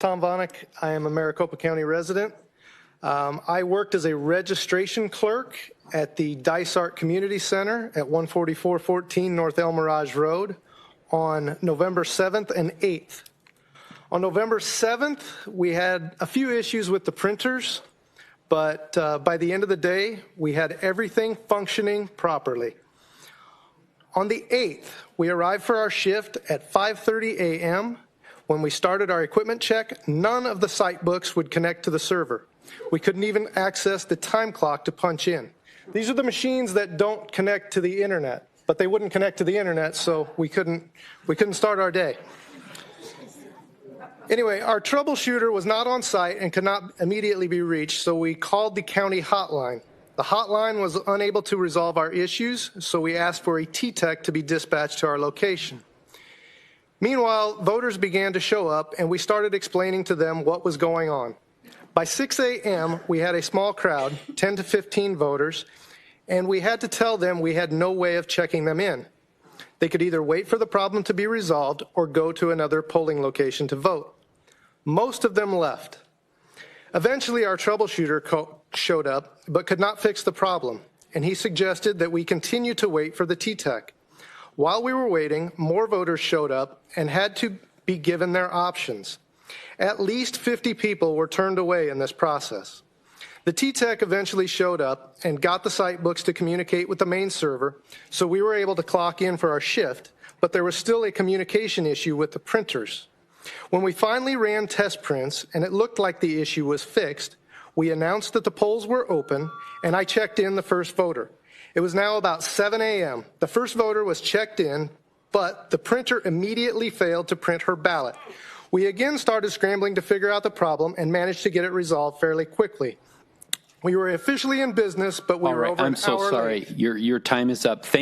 Tom Vonick. I am a Maricopa County resident. I worked as a registration clerk at the Dysart Community Center at 14414 North El Mirage Road on November 7th and 8th. On November 7th, we had a few issues with the printers, but by the end of the day, we had everything functioning properly. On the 8th, we arrived for our shift at 5:30 a.m. When we started our equipment check, none of the site books would connect to the server. We couldn't even access the time clock to punch in. These are the machines that don't connect to the internet, but they wouldn't connect to the internet, so we couldn't start our day. Anyway, our troubleshooter was not on site and could not immediately be reached, so we called the county hotline. The hotline was unable to resolve our issues, so we asked for a T-Tech to be dispatched to our location. Meanwhile, voters began to show up, and we started explaining to them what was going on. By 6 a.m., we had a small crowd, 10 to 15 voters, and we had to tell them we had no way of checking them in. They could either wait for the problem to be resolved or go to another polling location to vote. Most of them left. Eventually, our troubleshooter showed up, but could not fix the problem, and he suggested that we continue to wait for the T-Tech. While we were waiting, more voters showed up and had to be given their options. At least 50 people were turned away in this process. The T-Tech eventually showed up and got the site books to communicate with the main server, so we were able to clock in for our shift, but there was still a communication issue with the printers. When we finally ran test prints and it looked like the issue was fixed, we announced that the polls were open and I checked in the first voter. It was now about 7 a.m. The first voter was checked in, but the printer immediately failed to print her ballot. We again started scrambling to figure out the problem and managed to get it resolved fairly quickly. We were officially in business, but we were over an hour late. I'm so sorry. Your time is up. Thank